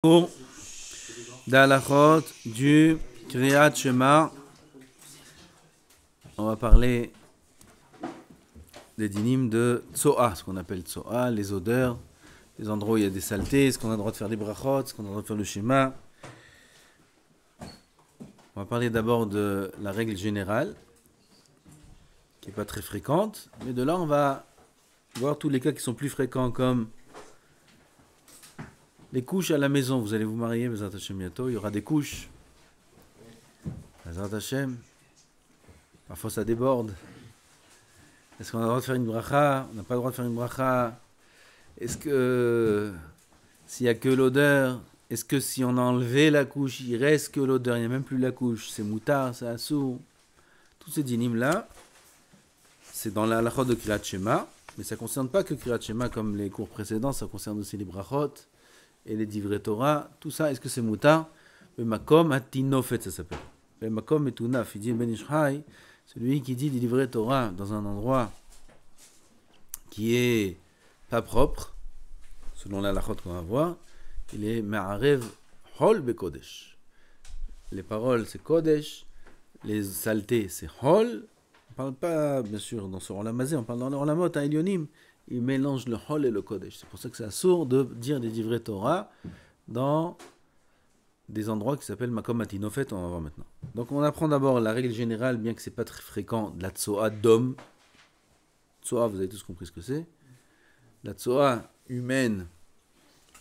Pour d'Alachot du Kriyat Shema, on va parler des dynimes de Tsoa, ce qu'on appelle Tsoa, les odeurs, les endroits où il y a des saletés, est-ce qu'on a le droit de faire des brachot, est-ce qu'on a le droit de faire le Shema. On va parler d'abord de la règle générale, qui n'est pas très fréquente, mais de là on va voir tous les cas qui sont plus fréquents, comme les couches à la maison. Vous allez vous marier, Bezrat Hashem bientôt, il y aura des couches. Bezrat Hashem. Parfois ça déborde. Est-ce qu'on a le droit de faire une bracha? On n'a pas le droit de faire une bracha. Est-ce que s'il n'y a que l'odeur, est-ce que si on a enlevé la couche, il reste que l'odeur, il n'y a même plus la couche, c'est moutard, c'est assour. Tous ces dynimes là, c'est dans la halachot de Kriyat Shema, mais ça ne concerne pas que Kriyat Shema comme les cours précédents, ça concerne aussi les brachot et les divrei Torah, tout ça, est-ce que c'est moutard? Le makom hatinofet, ça s'appelle. Le makom etunaf, il dit Ben Ish Chai, celui qui dit des divrei Torah dans un endroit qui est pas propre, selon la halachot qu'on va voir, il est ma'arev hol bekodesh. Les paroles c'est kodesh, les saletés c'est hol. On parle pas, bien sûr, dans ce Olamazé, on parle dans le Olamot, à Elyonim, il mélange le hol et le kodesh. C'est pour ça que c'est assourd de dire des divrei Torah dans des endroits qui s'appellent makom hatinofet, on va voir maintenant. Donc on apprend d'abord la règle générale, bien que c'est pas très fréquent, de la tsoa d'homme. Tsoa, vous avez tous compris ce que c'est. La tsoa humaine,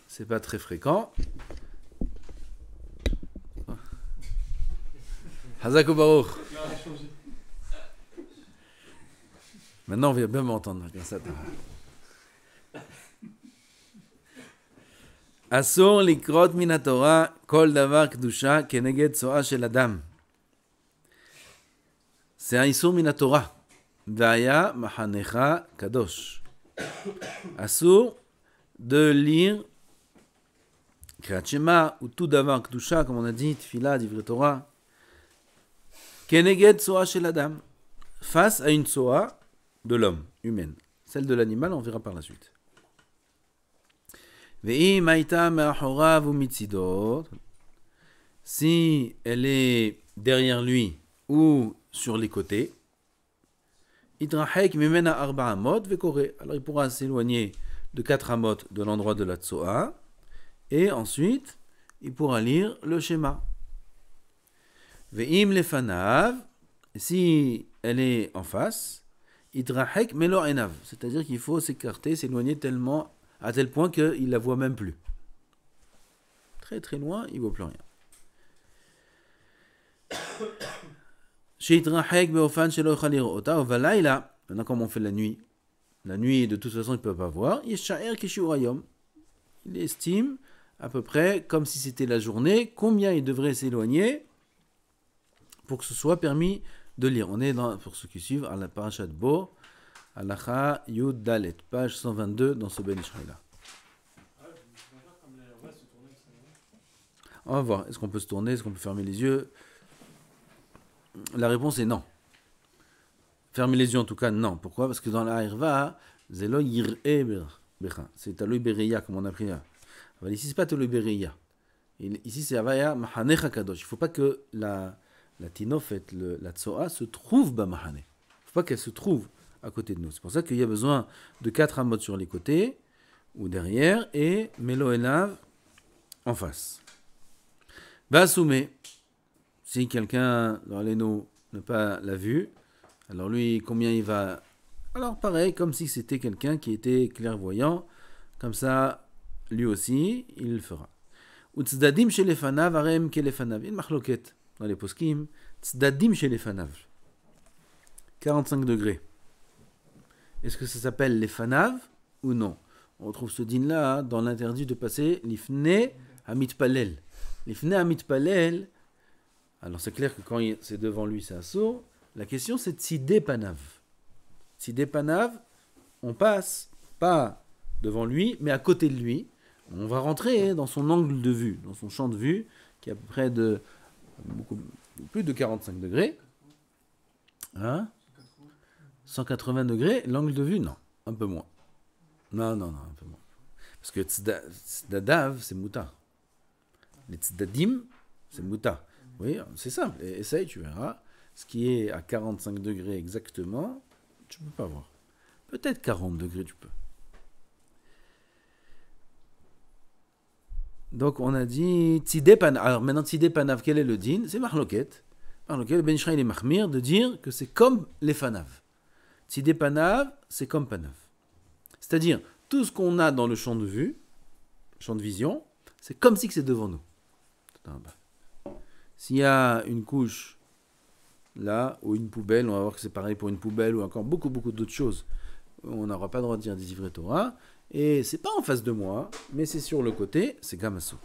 c'est pas très fréquent. Hazak Baruch. Maintenant, on va bien m'entendre. Asur likrot min haTorah kol davar kedusha keneged tsoa shel adam. C'est un isur min haTorah. Vaya mahanecha kadosh. Asur de lire Kriyat Shema ou tout davar kedusha, comme on a dit, tefila, divrei Torah. Keneged tsoa shel adam. Face à une tsoa de l'homme, humaine. Celle de l'animal, on verra par la suite. Si elle est derrière lui ou sur les côtés, alors il pourra s'éloigner de 4 amot de l'endroit de la tsoa, et ensuite il pourra lire le schéma. Si elle est en face, c'est-à-dire qu'il faut s'écarter, s'éloigner tellement, à tel point qu'il ne la voit même plus. Très très loin, il ne voit plus rien. Maintenant, comme on fait la nuit, de toute façon, il ne peut pas voir. Il estime à peu près, comme si c'était la journée, combien il devrait s'éloigner pour que ce soit permis de lire. On est dans, pour ceux qui suivent, à la parashat Bo, Halacha Yud Dalet, page 122 dans ce Ben Ish Chai là. On va voir, est-ce qu'on peut se tourner, est-ce qu'on peut fermer les yeux? La réponse est non. Fermer les yeux en tout cas, non. Pourquoi? Parce que dans la Irva, Zelo Yir'e Becha. C'est Taloui Bereya, comme on a appris là. Ici, c'est pas Taloui Bereya. Ici, c'est Avaya Mahanecha Kadosh. Il ne faut pas que la tinofet, la tsoa, se trouve b'mahane. Il ne faut pas qu'elle se trouve à côté de nous. C'est pour ça qu'il y a besoin de 4 amot sur les côtés ou derrière et Melo Elav en face. Bassoumé, si quelqu'un dans l'Eno n'a pas la vue, alors lui, combien il va? Alors pareil, comme si c'était quelqu'un qui était clairvoyant, comme ça, lui aussi, il le fera. Utzdadim chez les fanav, arem ke les fanav. Il machloket dans les poskim, tzdadim chez les fanav. 45 degrés. Est-ce que ça s'appelle les fanav ou non? On trouve ce din là dans l'interdit de passer l'ifne hamitpalel. L'ifne hamitpalel, alors c'est clair que quand c'est devant lui c'est assourd. La question c'est tzidé panav. Tzidé panav, on passe pas devant lui mais à côté de lui. On va rentrer dans son angle de vue, dans son champ de vue qui est à peu près de plus de 45 degrés. Hein? 180 degrés, l'angle de vue, non, un peu moins. Non, un peu moins. Parce que tzedadav, c'est moutard. Les tzdadim, c'est muta. Oui, c'est simple. Essaye, tu verras. Ce qui est à 45 degrés exactement, tu ne peux pas voir. Peut-être 40 degrés, tu peux. Donc, on a dit tzidé panav. Alors, maintenant, tzidé panav, quel est le din? C'est mahloket. Mahloket, Ben Ishraï, il est mahmir de dire que c'est comme les fanav. Tzidé panav, c'est comme panav. C'est-à-dire, tout ce qu'on a dans le champ de vue, champ de vision, c'est comme si c'est devant nous. S'il y a une couche là, ou une poubelle, on va voir que c'est pareil pour une poubelle, ou encore beaucoup d'autres choses. On n'aura pas le droit de dire des ivrei Torah. Et c'est pas en face de moi, mais c'est sur le côté, c'est gamasso.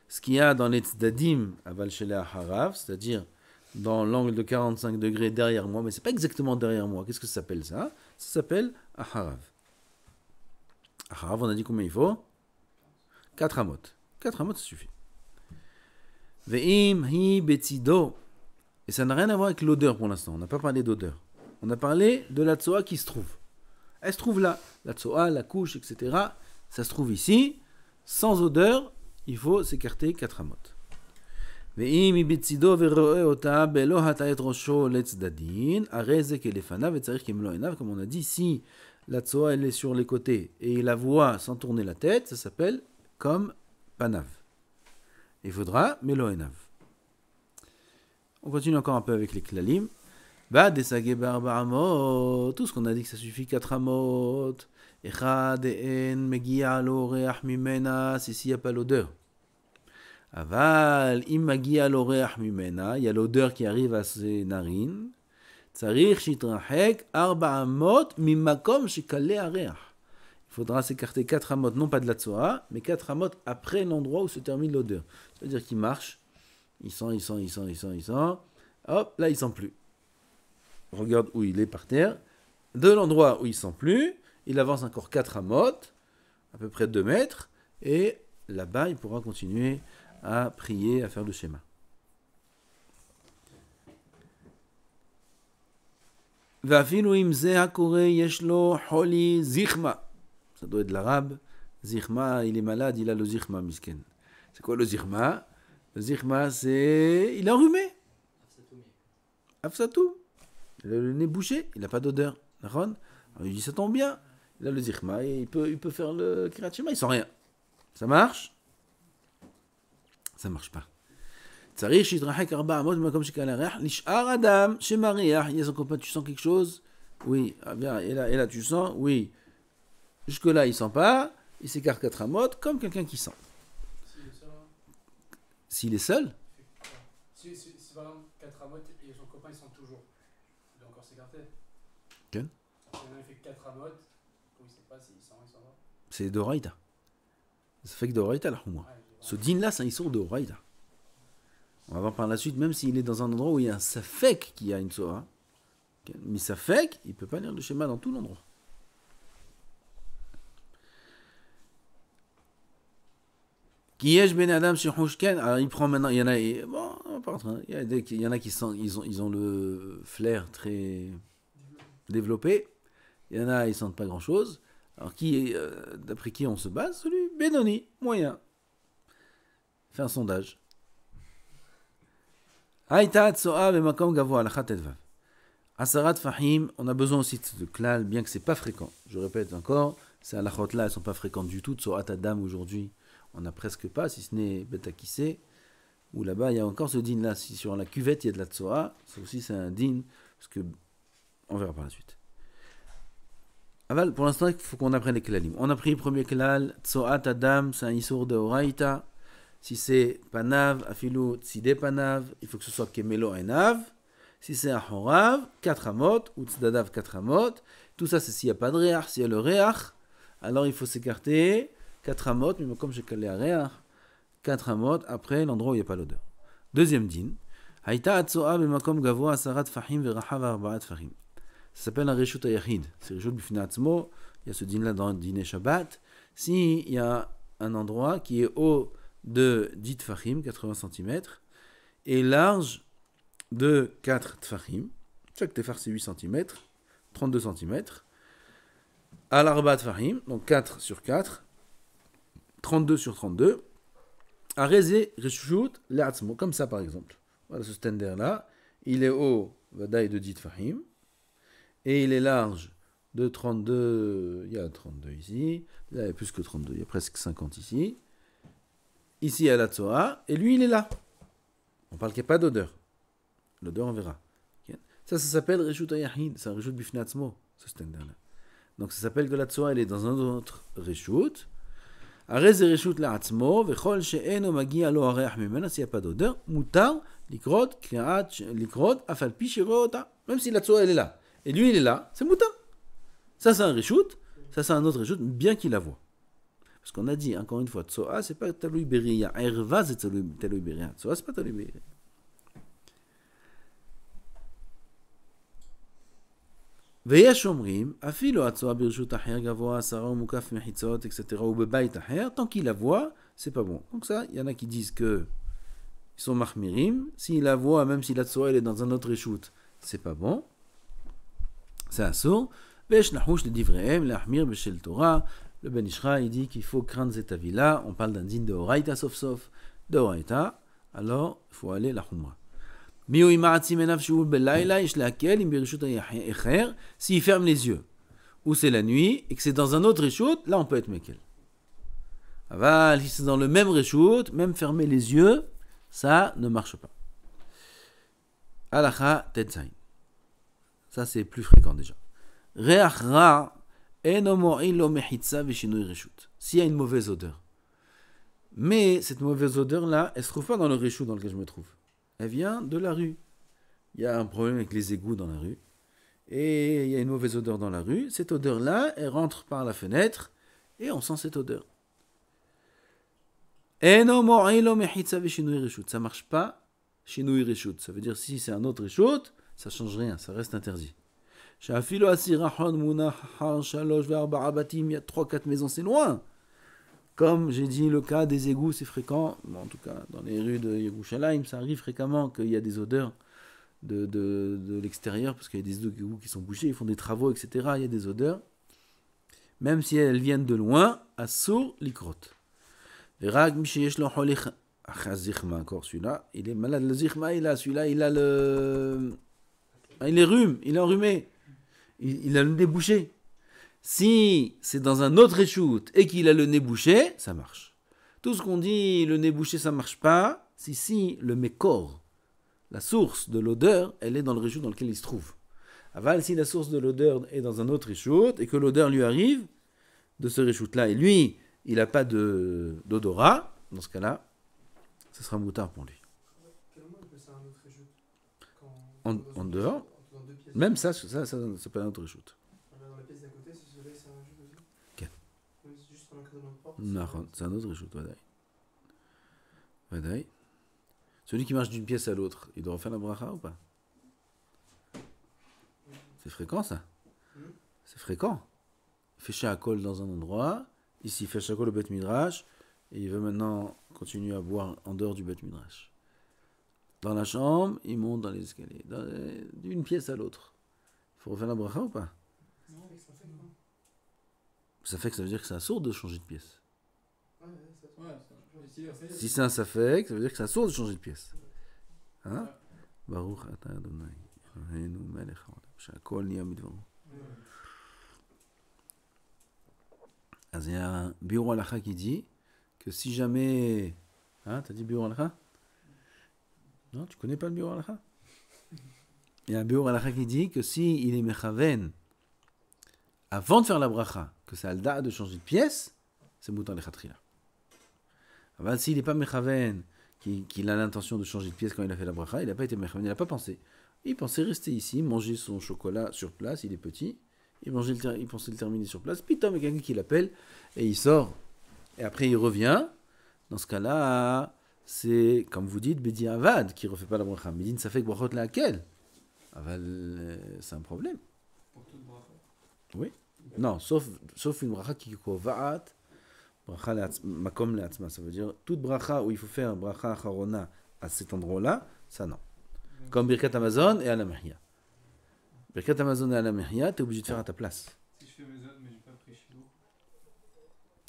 Ce qu'il y a dans les tzdadim, aval shela harav, c'est-à-dire dans l'angle de 45 degrés derrière moi, mais c'est pas exactement derrière moi. Qu'est-ce que ça s'appelle ça? Ça s'appelle aharav. Aharav, on a dit combien il faut? 4 amot. 4 amot, ça suffit. Ve'im hi betzido. Et ça n'a rien à voir avec l'odeur pour l'instant. On n'a pas parlé d'odeur. On a parlé de la tsoa qui se trouve. Elle se trouve là. La tsoa, la couche, etc. Ça se trouve ici. Sans odeur, il faut s'écarter 4 amot. Ve'im hi betzido ve'ro'e ota be'lo hatayet rosho letzadin. Areze kelefanav ve'tzarich kemlo enav. Comme on a dit, si la tsoa elle est sur les côtés et il la voit sans tourner la tête, ça s'appelle comme panav. Il faudra melo enav. On continue encore un peu avec les klalim. Ba desage barba amot. Tout ce qu'on a dit que ça suffit 4 amot. Echad en megia lo reach mimena. Si il n'y a pas l'odeur. Aval im megia lo reach mimena. Il y a l'odeur qui arrive à ses narines. Tsarich shitrahek arba amot mimakom shikale areach. Il faudra s'écarter 4 amot, non pas de la tsoa, mais 4 amot après l'endroit où se termine l'odeur. C'est-à-dire qu'il marche. Il sent. Hop, là, il sent plus. Regarde où il est par terre. De l'endroit où il sent plus, il avance encore 4 amot, à peu près 2 mètres, et là-bas, il pourra continuer à prier, à faire le schéma. Vafilu imze hakore yeshlo holi zichma. Ça doit être de l'arabe. Zichma, il est malade, il a le zichma, misken. C'est quoi le zichma? Le zichma, c'est... Il est enrhumé. Afsatou. Il a le nez bouché, il n'a pas d'odeur. Alors il dit, ça tombe bien. Il a le zichma et il peut faire le kirat shema, il sent rien. Ça marche? Ça marche pas. Tsarich shitrahek arba amot makom shikal areach lishar adam shemariach. Il y a son copain, tu sens quelque chose? Oui. Ah bien, et là tu sens? Oui. Jusque-là, il sent pas. Il s'écarte 4 amot comme quelqu'un qui sent. S'il est seul? Si par exemple 4 amot et son copain il sent toujours, il doit encore s'écarter. Okay. Il fait 4 amot, il ne sait pas s'il sent, il sent pas. C'est d'Oraïta. Ça fait que d'Oraïta là, moi. Ce din là, c'est un issour d'Oraïta. On va voir par la suite, même s'il est dans un endroit où il y a un safek qui a une soa. Okay. Mais safek, il ne peut pas lire le schéma dans tout l'endroit. Kiyesh ben Adam Shehushken. Alors il prend maintenant, il y en a, bon, il y en a qui sont, ils ont le flair très développé. Il y en a, ils sentent pas grand chose. Alors d'après qui on se base? Celui Benoni, moyen. Fait un sondage. Haïta tsoa bemakom gavoa lachat edvav. Asarat fahim, on a besoin aussi de klal, bien que c'est pas fréquent. Je répète encore, ces halachot là, elles sont pas fréquentes du tout. Tsoat adam aujourd'hui. On n'a presque pas, si ce n'est Betakissé, où là-bas il y a encore ce din là. Si sur la cuvette il y a de la tsoa, ça aussi c'est un din, parce que on verra par la suite. Aval, pour l'instant il faut qu'on apprenne les klalim. On a pris le premier klal, tsoat adam, c'est un issour de oraïta. Si c'est panav, afilou, tzidé panav, il faut que ce soit kemelo enav. Si c'est un horav, 4 amot, ou tzedadav 4 amot. Tout ça c'est s'il n'y a pas de réach. S'il y a le réach, alors il faut s'écarter 4 amot, mais comme j'ai calé à réach, 4 amot après l'endroit où il n'y a pas l'odeur. Deuxième din. Haïta atsoa b'makom gavoa asarat fahim v'rachav arba'at fahim. Ça s'appelle un reshut ayachid. C'est reshut b'fnei atzmo. Il y a ce din là dans le dîner Shabbat. S'il y a un endroit qui est haut de 10 tfachim, 80 cm, et large de 4 tfachim, chaque tefar c'est 8 cm, 32 cm, Al-Arba Tfahim, donc 4 sur 4, 32 sur 32. Arezé Reshut Le'atzmo, comme ça par exemple. Voilà ce standard-là. Il est haut, Vadaï de 10 Tfahim, et il est large de 32. Il y a 32 ici, là il y a plus que 32, il y a presque 50 ici. Ici à la Tzoa, et lui il est là. On parle qu'il n'y a pas d'odeur. L'odeur on verra. Ça s'appelle Reshut Ayahid, c'est un Reshut Bifnatzmo, ce standard-là. Donc ça s'appelle que la Tzoa elle est dans un autre Reshut. Arez Reshut La'atzmo, Vechol she'eno magia lo areach mimena, s'il n'y a pas d'odeur, mutar, likrod, likrod, afal pi shirota. Même si la Tzoa elle est là, et lui il est là, c'est mutar. Ça c'est un Reshut, ça c'est un autre Reshut, bien qu'il la voit. Parce qu'on a dit, encore une fois, Tzoa c'est pas Talui Beria, Erva c'est Talui Beria, Tzoa c'est pas Talui Beria. ויש אומרים, אפילו הצועה ברשות אחר גבוה, 10 ou mukaf mechitzot, etc. ou bebait אחר, tant qu'il la voit, c'est pas bon. Donc ça, il y en a qui disent que ils sont mahmirim. S'il la voit, même si la tzoa elle est dans un autre reshoot, c'est pas bon. C'est un sourd. ויש נחוש לדבריהם, להחמיר בשל תורה. Le Ben Ishra, il dit qu'il faut craindre cet avis-là. On parle d'un din de Horaïta, sauf de Horaïta. Alors, il faut aller la Humra. S'il ferme les yeux, ou c'est la nuit, et que c'est dans un autre reshoot, là on peut être mekel. Si c'est dans le même reshoot, même fermer les yeux, ça ne marche pas. Alacha tetzain. Ça c'est plus fréquent déjà. Reach ra eno mo'ilo mechitza v'shinui reshoot. S'il y a une mauvaise odeur. Mais cette mauvaise odeur-là, elle ne se trouve pas dans le reshoot dans lequel je me trouve. Elle vient de la rue. Il y a un problème avec les égouts dans la rue. Et il y a une mauvaise odeur dans la rue. Cette odeur-là, elle rentre par la fenêtre et on sent cette odeur. Ça ne marche pas. Shinui reshut. Ça veut dire si c'est un autre reshut, ça ne change rien, ça reste interdit. Il y a 3-4 maisons, c'est loin. Comme j'ai dit, le cas des égouts, c'est fréquent. Bon, en tout cas, dans les rues de Yerushalayim, ça arrive fréquemment qu'il y a des odeurs de l'extérieur, parce qu'il y a des égouts qui sont bouchés, ils font des travaux, etc. Il y a des odeurs. Même si elles viennent de loin, assur likrot. Encore celui-là, il est malade. Le zichma, celui-là, il a il est rhume, il est enrhumé. Il a le nez bouché. Si c'est dans un autre reshoot et qu'il a le nez bouché, ça marche. Tout ce qu'on dit, le nez bouché, ça marche pas. Si le mékor, la source de l'odeur, elle est dans le reshoot dans lequel il se trouve. Aval, si la source de l'odeur est dans un autre reshoot et que l'odeur lui arrive de ce reshoot-là, et lui, il n'a pas d'odorat, dans ce cas-là, ce sera moutard pour lui. Quel moment on appelle ça un autre reshoot? En dehors, même ça c'est pas un autre reshoot. Dans la pièce d'à côté, si celui-là c'est un reshoot aussi. Quel? C'est juste pendant que dans notre porte. Non, c'est un autre reshoot, Vadaï. Celui qui marche d'une pièce à l'autre, il doit refaire la bracha ou pas? C'est fréquent ça? C'est fréquent. Il fait shakol dans un endroit, ici il fait shakol au Bet Midrash, et il veut maintenant continuer à boire en dehors du Bet Midrash. Dans la chambre, il monte dans les escaliers, d'une pièce à l'autre. Il faut refaire la bracha ou pas? Non, ça fait quoi? Ça fait que ça veut dire que c'est un sourd de changer de pièce. Ouais, Si c'est un safek, ça veut dire que c'est un sourd de changer de pièce. Hein? Baruch ata Adonai, Eloheinu melech haolam, shakol niya midvaro. Il y a un bureau halakha qui dit que si jamais... Hein, t'as dit bureau halakha? Non, tu connais pas le bureau halakha? Il y a un bureau halakha qui dit que si il est mechaven avant de faire la bracha, que c'est al-da'a de changer de pièce, c'est moutan lechatchila. Alors s'il n'est pas mechaven, qu'il a l'intention de changer de pièce quand il a fait la bracha, il n'a pas été mechaven, il n'a pas pensé. Il pensait rester ici, manger son chocolat sur place, il est petit, il pensait le terminer sur place, puis il y a quelqu'un qui l'appelle, et il sort, et après il revient. Dans ce cas-là, c'est, comme vous dites, Bedi Avad qui ne refait pas la bracha. Medine, ça fait que brachot laquelle? C'est un problème. Pour toute bracha. Oui. Non, sauf une bracha qui kova'at, bracha makom le'atzma. Ça veut dire toute bracha où il faut faire bracha acharona à cet endroit-là, ça non. Comme Birkat Amazon et à la Mehia. Birkat Amazon et à la Mehia, tu es obligé de faire à ta place. Si je fais mes autres, mais j'ai pas après Shiloh.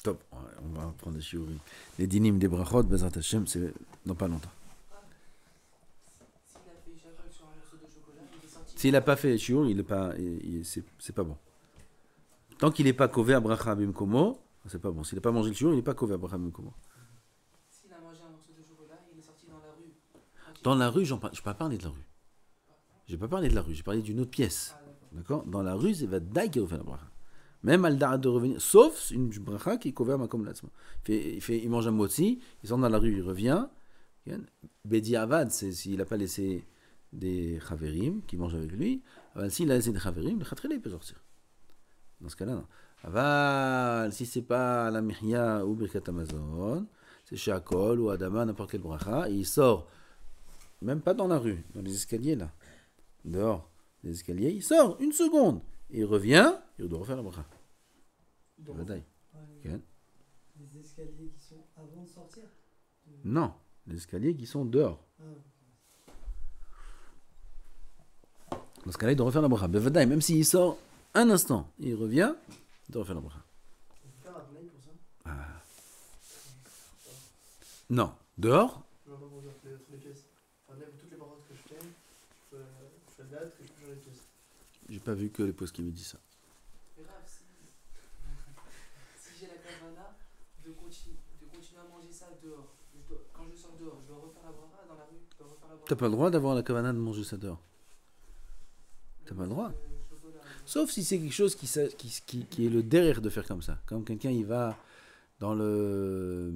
Top, on va prendre des shiurim. Les dinim des brachot, Bezrat Hashem, c'est dans pas longtemps. S'il a fait chacal sur un morceau de chocolat, il est sorti. S'il n'a pas fait les shiur, il est pas, c'est pas bon. Tant qu'il n'est pas kové à bracha bimkomo, c'est pas bon. S'il n'a pas mangé le shiur, il n'est pas kové à bracha bimkomo. S'il a mangé un morceau de chocolat, il est sorti dans la rue. Dans la rue, je n'ai pas parlé de la rue. J'ai pas parlé de la rue, j'ai parlé d'une autre pièce. Ah, d'accord. D'accord? Dans la rue, c'est Vadaï qui a fait la bracha. Même Aldara de revenir, sauf une bracha qui est couverte à Makom Latzma. Il mange un motzi, il sort dans la rue, il revient. Bedi Avad, c'est s'il n'a pas laissé des chaverim qui mangent avec lui. S'il a laissé des chaverim, le chatrele il peut sortir. Dans ce cas-là, non. Aval, si c'est pas la Mihya ou Birkat Amazon, c'est chez Akol ou Adama, n'importe quelle bracha, et il sort, même pas dans la rue, dans les escaliers là, dehors, les escaliers, il sort une seconde, et il revient, il doit refaire la bracha. Vadaï. Les escaliers qui sont avant de sortir. Non, les escaliers qui sont dehors. Ah, Dans ce cas-là, il doit refaire la bracha. Bevadaï, même s'il sort un instant, et il revient, il doit refaire la bracha. on peut faire un play pour ça. Non, dehors, Je vais pas pour dire les pièces. Enfin, là, toutes les paroles que je fais, je fais de date que je peux changer les pièces. j'ai pas vu que les postes qui me disent ça. Mais grave, si j'ai la kavana de continuer à manger ça dehors, quand je sors dehors, je dois refaire la bracha dans la rue, je dois refaire la bracha. T'as pas le droit d'avoir la kavana de manger ça dehors. T'as pas le droit. Sauf si c'est quelque chose qui est le derrière de faire comme ça. Comme quelqu'un, il va dans le...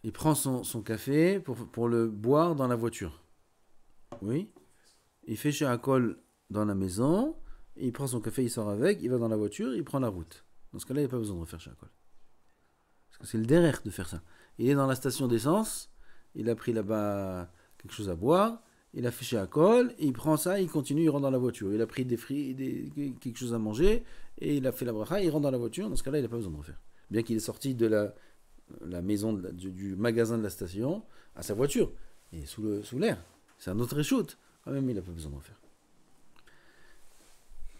Il prend son café pour le boire dans la voiture. Oui. Il fait chez Akol dans la maison, il prend son café, il sort avec, il va dans la voiture, il prend la route. Dans ce cas-là, il n'y a pas besoin de refaire chez Akol. Parce que c'est le derrière de faire ça. Il est dans la station d'essence, il a pris là-bas quelque chose à boire, il a fait chez Akol, il prend ça, il continue, il rentre dans la voiture. Il a pris des fruits, quelque chose à manger, et il a fait la bracha, il rentre dans la voiture. Dans ce cas-là, il n'a pas besoin de refaire. Bien qu'il est sorti de la maison, du magasin de la station, à sa voiture, et sous l'air. C'est un autre échoute. Quand même, il n'a pas besoin de refaire.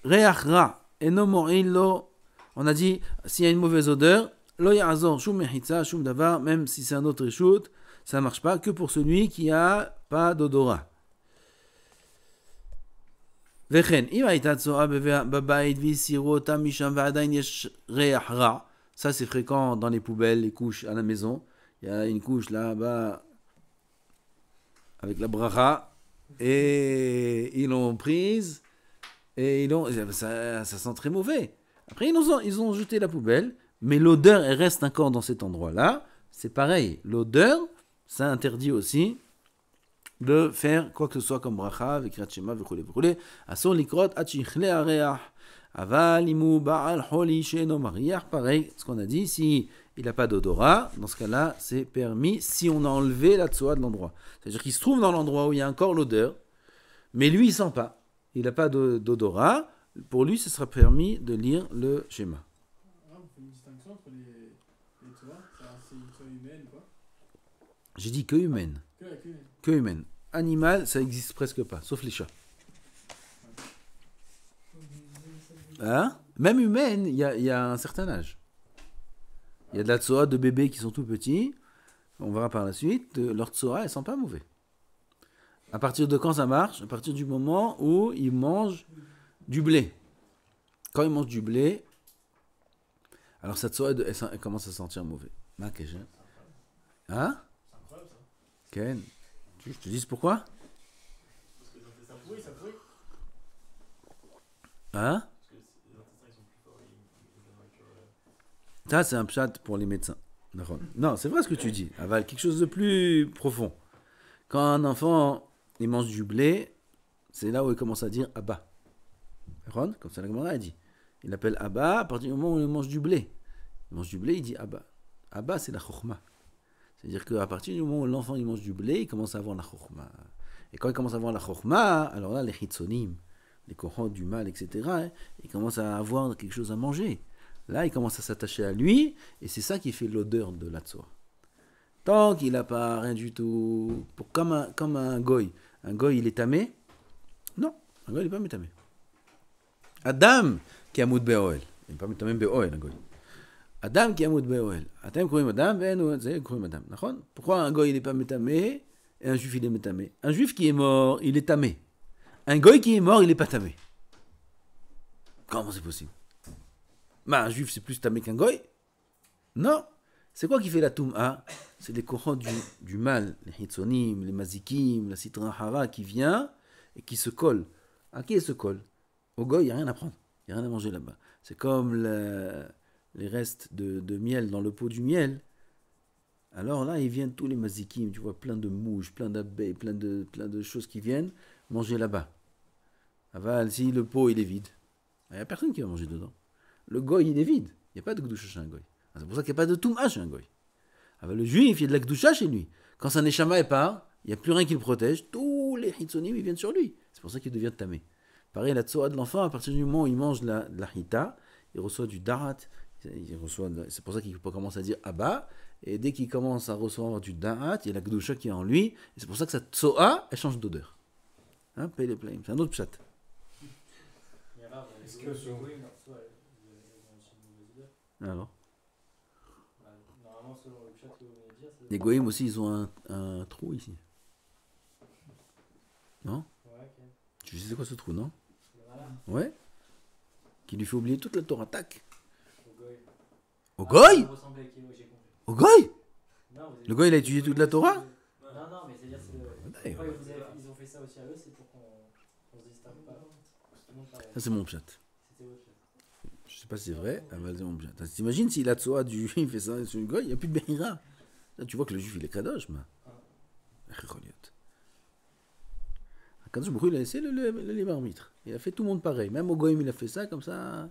Reach ra, eno mo'il lo. On a dit, s'il y a une mauvaise odeur, lo ya'azor shum mechitza, shum davar, même si c'est un autre échoute, ça ne marche pas que pour celui qui n'a pas d'odorat. וכן, אם הייתה צואה בבית והסירו אותה משם ועדיין יש ריח רע, ça c'est fréquent dans les poubelles, les couches à la maison, il y a une couche là-bas avec la bracha, et ils l'ont prise, et ça sent très mauvais. Après ils ont jeté la poubelle, mais l'odeur elle reste encore dans cet endroit-là, c'est pareil, l'odeur, ça interdit aussi de faire quoi que ce soit comme bracha, vekrat shema, v'chule. Asur likrot at shichle areach. Aval imu ba'al holi she'eno mariach. Pareil, ce qu'on a dit, si il n'a pas d'odorat, dans ce cas-là, c'est permis si on a enlevé la tsoa de l'endroit. C'est-à-dire qu'il se trouve dans l'endroit où il y a encore l'odeur, mais lui, il ne sent pas. Il n'a pas d'odorat. Pour lui, ce sera permis de lire le schéma. Ah, on fait une distinction entre les tsoas. C'est une tsoa humaine, quoi. J'ai dit que humaine. Que humaine. Animal, ça n'existe presque pas, sauf les chats. Hein? Même humaine, il y a un certain âge. Il y a de la tsoa de bébés qui sont tout petits. On verra par la suite. Leur tsoa, elles ne sont pas mauvais. À partir de quand ça marche? À partir du moment où ils mangent du blé. Quand ils mangent du blé, alors cette tsoa, elle commence à sentir mauvais. Hein? C'est incroyable, ça. Ken, je te dis pourquoi? Parce que ça pourrit, ça pourrit. Hein? Parce que les intestins, ils sont plus forts. Ils donnent que... Ça, c'est un pshat pour les médecins. Non, c'est vrai ce que tu dis. Aval, quelque chose de plus profond. Quand un enfant il mange du blé, c'est là où il commence à dire Abba. Comme ça la Gemara a dit. Il appelle Abba à partir du moment où il mange du blé. Il mange du blé, il dit Abba. Abba, c'est la chokhma. C'est-à-dire qu'à partir du moment où l'enfant il mange du blé, il commence à avoir la chokhma. Et quand il commence à avoir la chokhma, alors là, les chitsonim, les kohot du mal, etc., il commence à avoir quelque chose à manger. Là, il commence à s'attacher à lui, et c'est ça qui fait l'odeur de la tsoa. Tant qu'il n'a pas rien du tout, comme un goy. Un goy, il est tamé? Non, un goy, il n'est pas métamé. Adam, qui amoud be'oel. Il n'est pas mitamé be'oel, un goy. Adam qui amoud be'oel. Atem kourim Adam, ve'enu kourim Adam. D'accord? Pourquoi un goy il n'est pas métamé et un juif il est métamé? Un juif qui est mort, il est tamé. Un goy qui est mort, il n'est pas tamé. Comment c'est possible? Bah, un juif c'est plus tamé qu'un goy? Non. C'est quoi qui fait la toum'a? C'est les courants du mal, les hitzonim, les mazikim, la citra hara qui vient et qui se colle. À qui elle se colle? Au goy, il n'y a rien à prendre. Il n'y a rien à manger là-bas. C'est comme les restes de miel dans le pot du miel. Alors là, ils viennent tous les mazikim, tu vois, plein de mouches, plein d'abeilles, plein de choses qui viennent manger là-bas. Aval, si le pot il est vide, il n'y a personne qui va manger dedans. Le goy, il est vide. Il n'y a pas de gdoucha chez un goy. C'est pour ça qu'il n'y a pas de toum'a chez un goy. Aval, le juif, il y a de la gdoucha chez lui. Quand sa neshama part, il n'y a plus rien qui le protège. Tous les hitzonim, ils viennent sur lui. C'est pour ça qu'il devient tamé. Pareil, la tsoa de l'enfant, à partir du moment où il mange de la hita, il reçoit du darat. C'est pour ça qu'il commence à dire Abba. Et dès qu'il commence à recevoir du darat, il y a la gdoucha qui est en lui. Et c'est pour ça que sa tsoa, elle change d'odeur. Hein, paye les plaintes. C'est un autre pshat. Est-ce que le goy, non, soit ils ont aussi une mauvaise odeur. Alors, Normalement, selon le chat que vous venez de dire, c'est. les goïms aussi, ils ont un trou ici. Non? Ouais, ok. Tu sais c'est quoi ce trou, non? Le malin, Ouais? Qui lui fait oublier toute la Torah. Tac. au goy. Au goy? Ça ressemble à qui, ouais, j'ai compris. Au goy? Non, vous avez- Le goy, il a étudié toute la Torah? Non, non, mais c'est-à-dire, c'est Ouais, pourquoi ils ont fait ça aussi à eux, c'est pour qu'on se distingue pas. Parce que tout le monde pareil. Ça, c'est mon pshat. C'était votre chat. Je sais pas si c'est vrai. Ah, bah, c'est mon pshat. T'imagines si la tsoa du juif fait ça sur le goy, il n'y a plus de Behira. Là, tu vois que le juif, il est kadosh, ma. Kadosh Baruch Hu, il a laissé le libre arbitre. Il a fait tout le monde pareil. Même au goyim, il a fait ça, comme ça,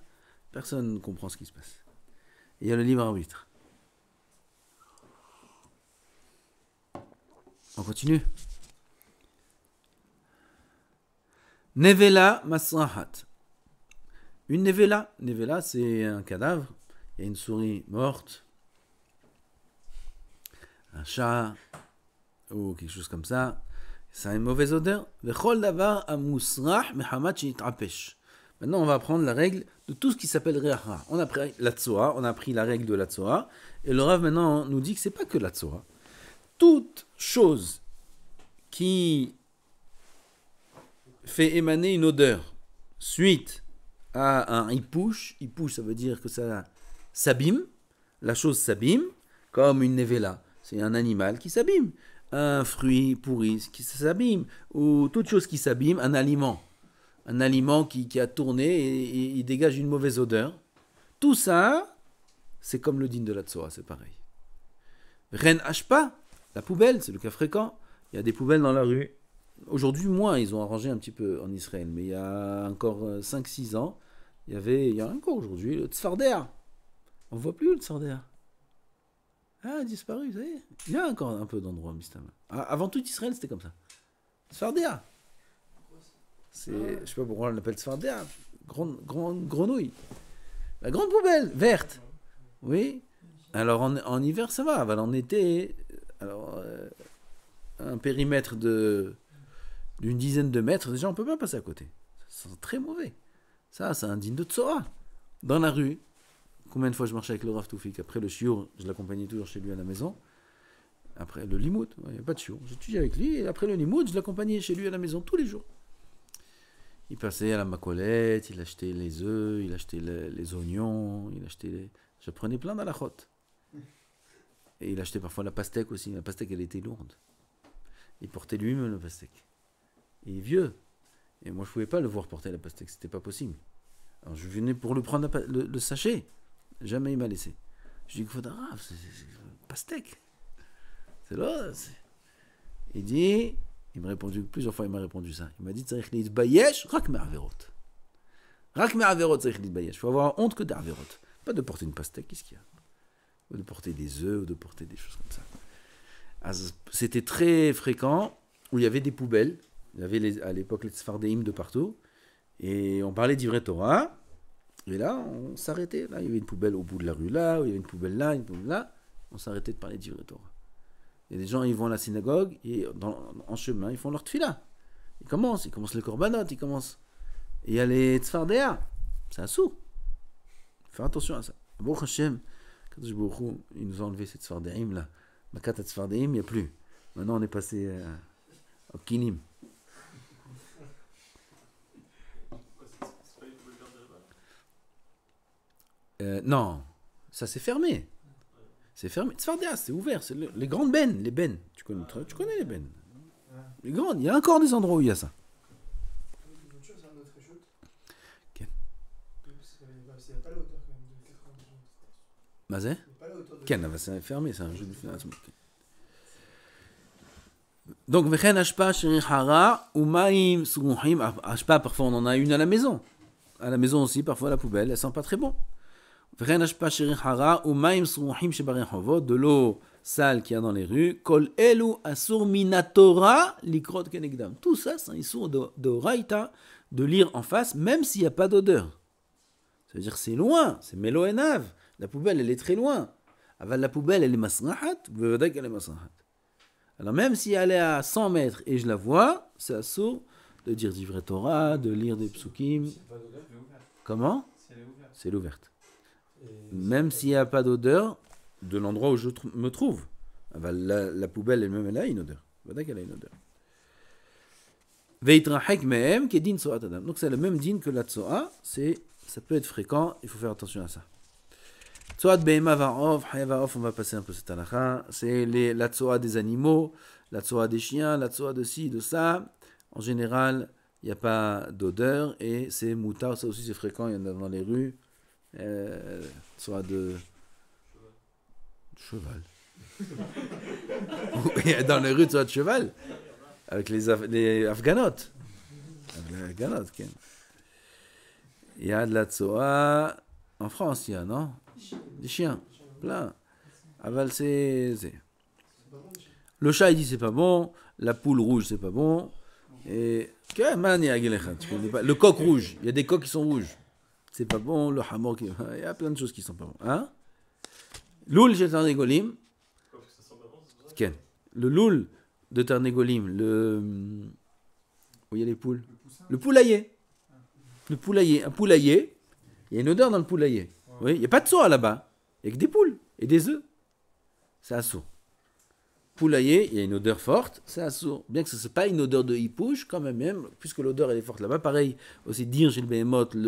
personne ne comprend ce qui se passe. Et il y a le libre arbitre. On continue. Nevela Masrahat. Une Nevela. Nevela, c'est un cadavre. Il y a une souris morte. Un chat. Ou quelque chose comme ça. Ça a une mauvaise odeur. Vechol davar amusrah mehamat sheyitrapesh. Maintenant, on va apprendre la règle de tout ce qui s'appelle Re'acha. On a pris la Tsoa, on a appris la règle de la Tsoa. Et le Rav maintenant nous dit que c'est pas que la Tsoa. Toute chose qui fait émaner une odeur suite à un ipouche, ça veut dire que ça s'abîme, la chose s'abîme, comme une nevela, c'est un animal qui s'abîme, un fruit pourri qui s'abîme, ou toute chose qui s'abîme, un aliment qui a tourné et il dégage une mauvaise odeur. Tout ça, c'est comme le din de la tsoa, c'est pareil. Ren ashpa, la poubelle, c'est le cas fréquent. Il y a des poubelles dans la rue. Aujourd'hui, moins, ils ont arrangé un petit peu en Israël, mais il y a encore 5-6 ans, il y a encore aujourd'hui le tzfardéa. On ne voit plus le tzfardéa. Ah, a disparu, ça y est. Il y a encore un peu d'endroits, Mistama. Avant tout, Israël, c'était comme ça. Tzfardéa. C'est, je sais pas pourquoi on l'appelle tzfardéa. Grande grenouille. La grande poubelle, verte. Oui. Alors en hiver, ça va. Alors, en été, un périmètre d'une dizaine de mètres, déjà, on peut pas passer à côté. Ça sent très mauvais. Ça, c'est un digne de Tsoa. Dans la rue, combien de fois je marchais avec le Rav Toufik? Après le shiur, je l'accompagnais toujours chez lui à la maison. Après le limout, il n'y a pas de shiur. J'étudiais avec lui, et après le limout, je l'accompagnais chez lui à la maison tous les jours. Il passait à la macolette, il achetait les œufs, il achetait les oignons, je prenais plein d'alachot. Et il achetait parfois la pastèque aussi. La pastèque, elle était lourde. Il portait lui-même la pastèque. Il est vieux. Et moi, je ne pouvais pas le voir porter la pastèque. C'était pas possible. Alors, je venais pour le prendre le sachet. Jamais il m'a laissé. Je dis qu'il faut c'est pastèque. C'est là. Il dit, il m'a répondu, plusieurs fois il m'a répondu ça. Il m'a dit, tzarich litbayesh, rak me'averot. Rak me'averot, tzarich litbayesh. Il faut avoir honte que d'averot. Pas de porter une pastèque, qu'est-ce qu'il y a? Ou de porter des œufs, ou de porter des choses comme ça. Alors, c'était très fréquent, où il y avait des poubelles. Il y avait à l'époque les tzfardéim de partout. Et on parlait d'Ivrei Torah. Et là, on s'arrêtait. Là, il y avait une poubelle au bout de la rue, là, où il y avait une poubelle là, une poubelle là. On s'arrêtait de parler d'Ivrei Torah. Et les gens, ils vont à la synagogue, et en chemin, ils font leur tfila. Ils commencent les korbanot, ils commencent. Et il y a les tzfardéa. C'est un sou. Faire attention à ça. Baruch Hashem, Kadosh Baruch Hu, il nous a enlevé cette Tzfardeim là. Makat Tzfardeim, il n'y a plus. Maintenant, on est passé au Kinim. Non, ça c'est fermé. C'est fermé. Tzfardia, c'est ouvert. C'est les grandes bennes. Les bennes. Tu connais les bennes. Les grandes. Il y a encore des endroits où il y a ça. Une autre chose, un autre échoute. Quel? C'est pas la hauteur quand même de 90 minutes. Mazé? C'est pas la hauteur de. Ken, c'est fermé, c'est un jeu de finale. Donc, Vechen Ashpa, Shirihara, Umaim, Suruhim. Ashpa, parfois on en a une à la maison. À la maison aussi, parfois la poubelle, elle sent pas très bon. Vechen Ashpa, Shirihara, Umaim, Suruhim, Shebarichovot, de l'eau sale qu'il y a dans les rues. Kol Elu, Asur Minatora, Likrot Kenegdam. Tout ça, c'est un issour de Raïta, de lire en face, même s'il n'y a pas d'odeur. Ça veut dire que c'est loin, c'est Melo Enav. La poubelle, elle est très loin. Aval la poubelle, elle est masrahat, vous voyez qu'elle est masrahat. Alors même si elle est à 100 mètres et je la vois, c'est assourd de dire Divrei Torah, de lire des psukim. Si elle n'a pas d'odeur, elle est ouverte. Comment? Si elle est ouverte. C'est l'ouverte. Et Même si s'il n'y a pas d'odeur de l'endroit où je me trouve. Aval la poubelle elle-même, elle a une odeur. Vous voyez qu'elle a une odeur. Veitrahek mehem kedin tsoat adam. Donc c'est le même din que la tsoa, ça peut être fréquent, il faut faire attention à ça. Tsoat behema va'ov, haya va'ov, on va passer un peu cette halakha. C'est la tsoa des animaux, la tsoa des chiens, la tsoa de ci, de ça. En général, il n'y a pas d'odeur et c'est moutard, ça aussi c'est fréquent, il y en a dans les rues. Tsoa de cheval. Dans les rues, tsoa de cheval. Avec les Afghanotes. Avec les Afghanotes, Ken. Il y a de la tsoa. En France, il y a, non? Des chiens. Plein. Aval, c'est. Le chat, il dit c'est pas bon. La poule rouge, c'est pas bon. Et. Le coq rouge. Il y a des coqs qui sont rouges. C'est pas bon. Le hamor, il y a plein de choses qui sont pas bons. Hein? Loul, j'ai un égolim. Ken. Le loul de Tarnégolim, où il y a les poules. Le poulailler. Le poulailler. Un poulailler. Il y a une odeur dans le poulailler. Oui, il n'y a pas de soie là-bas. Il n'y a que des poules et des œufs. C'est assourd. Poulailler, il y a une odeur forte, c'est assourd. Bien que ce n'est pas une odeur de hipouche, quand même, puisque l'odeur elle est forte là-bas. Pareil, aussi dire chez le behemoth, où